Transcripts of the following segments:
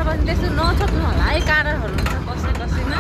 पनि त्यस्तो नसक्नु होला है कारणहरू हुन्छ कसै कसैमा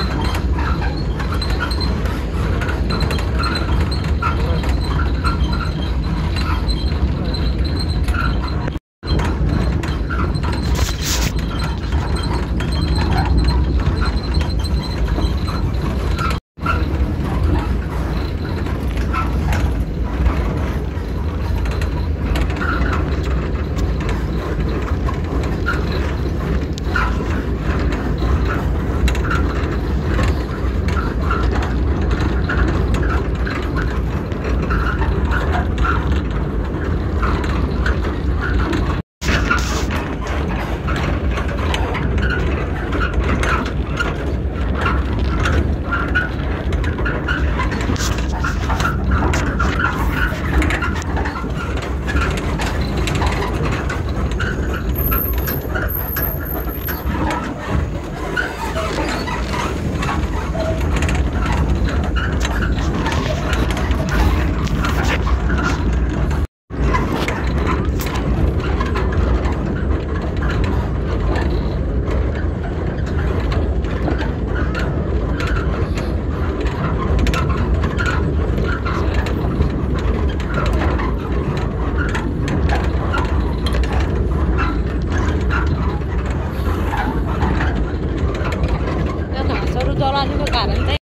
जलानुको कारण चाहिँ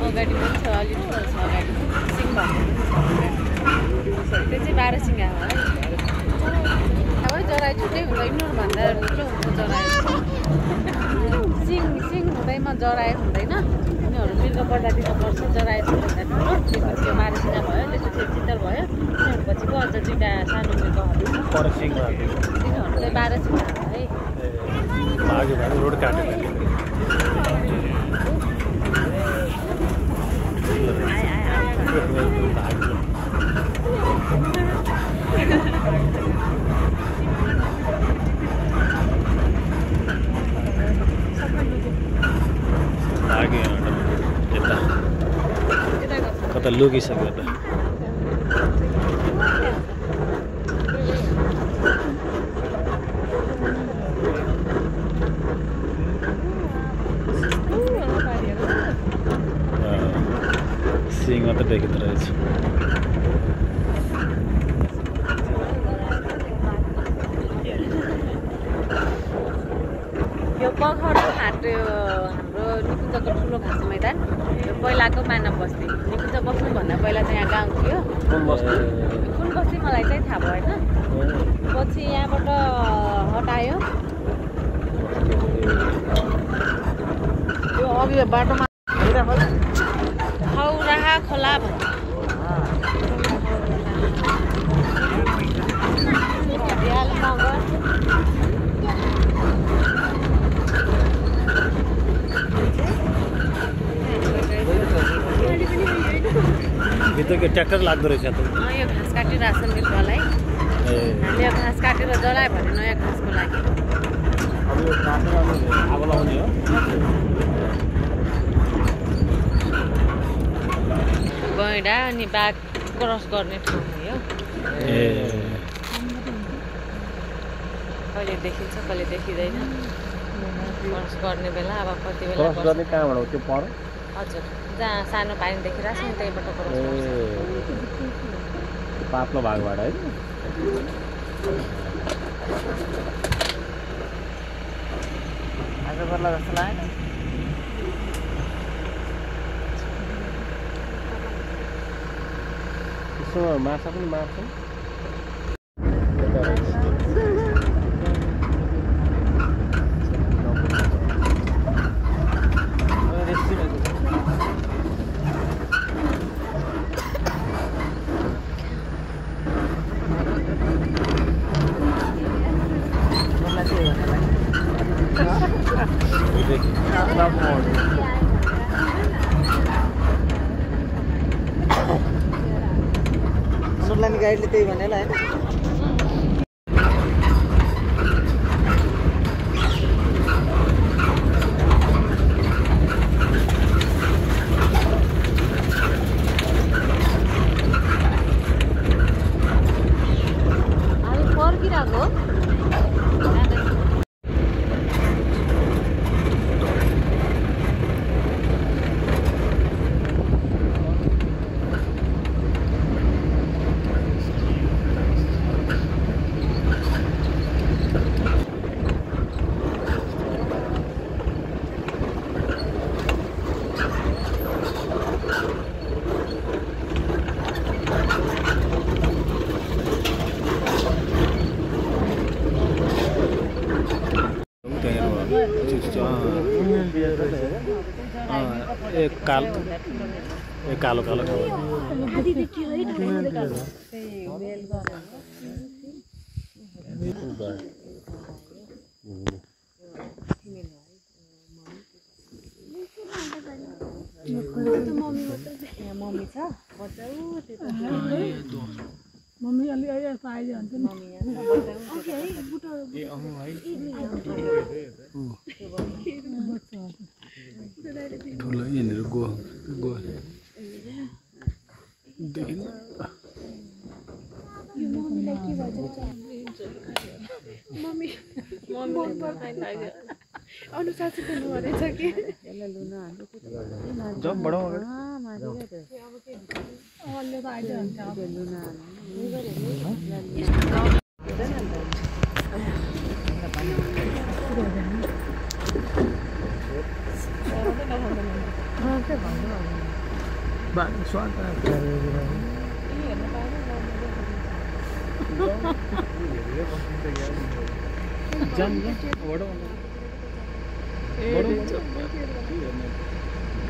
अगाडि पनि छ अलि ठुलो छ अगाडि सिंह त्यो चाहिँ 12 सिंह हो है अब जराई छुट्टै हुँदैन भन्दा ठुलो हुन्छ जराई सिंह हुँदैमा जराई हुँदैन यिनीहरू मिल्न प्रजातिमा पर्छ जराई भन्दा ठुलो त्यसपछि 12 सिंह भयो त्यसपछि चितल भयो त्यसपछिको अझ दुईटा सानो मिल्कहरू पर सिंह तिनीहरू चाहिँ 12 सिंह हो है भाग्यो भने रोड काटेर कता लगिसक्यो त सिंह मात्र देखिँदो रहेछ यो पखरा हाट हाम्रो निकुञ्जको ठुलो घाँस मैदान यो पहिलाको मानव बस्ती निकुञ्ज बस्नुभन्दा पहिला चाहिँ यहाँ गाउँ थियो कुन बस्ती मलाई चाहिँ थाहा भएन पछि यहाँबाट हटायो यो अघि बाटोमा खौराहा खोला भन्छ भित्र के ट्र्याक्टर लाग्दो रहेछ त यो घाँस काटिरहेछ मिल्कलाई हामीले यो घाँस काटेर जलायो भने नयाँ घाँसको लागि अब यो काटेर आगो लगाउने हो गैँडा अनि बाघ क्रस गर्ने ठाउँ हो कहिले देखिन्छ कहिले देखिँदैन क्रस गर्ने बेला अब कति बेला क्रस गर्ने कहाँबाट हो त्यो पर हजुर जहाँ सानो पानी देखिरहेको छ नि त्यहीबाट क्रस पातलो भागबाट है आज गर्ला जस्तो लागेन यसो माछा पनि मार्छ सुनलानी गाइडले त्यही भनेर हैन हामी फर्किरहेको कालो कालो मम्मी छ मम्मी अलि अहिले पाइज भन्छ नि ठुलो यहाँनिर गो देखिन मम्मी अनुशासित हुनुहुनेछ कि जब बडो अलि त आइज भन्छ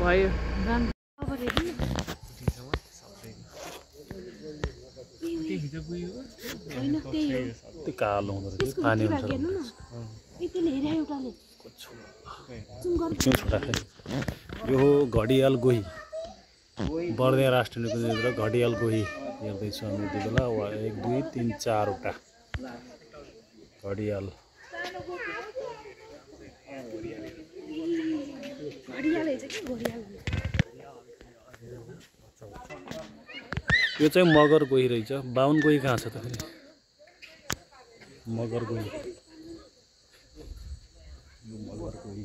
भयो कालो हुँदो रहेछ पानी हुन्छ यो हो घडियाल गोही बर्दिया राष्ट्रिय निकुञ्जभित्र घडियाल गोही हेर्दैछु हामी यति बेला 1 2 3 4 वटा घडियाल यो चाहिँ मगर गोही रहेछ बाहुन गोही कहाँ छ त फेरि मगर गोही मगर गोही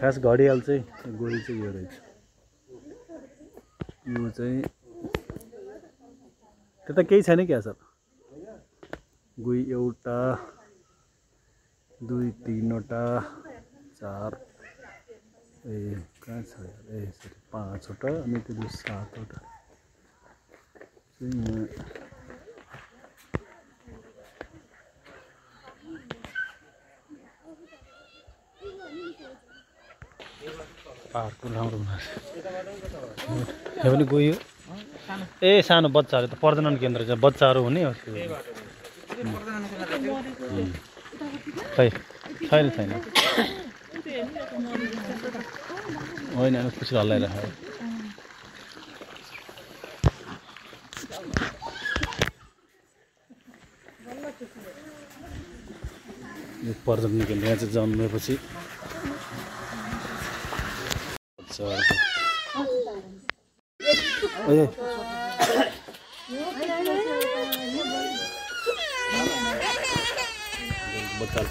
खास घडियाल चाहिँ गोही चाहिँ यो रहेछ यो चाहिँ त्यता केही छैन क्या सर गोही एउटा 2 3 वटा 4 कहाँ छ यसरी 5 वटा अनि त्यो 7 वटा पार्कको राम्रो यो पनि गयो ए सानो बच्चाहरू त प्रजनन केन्द्र छ बच्चाहरू हुने खै छैन होइन खुसी हल्लाइरहेको यो प्रजनन केन्द्र यहाँ चाहिँ जन्मेपछि बच्चा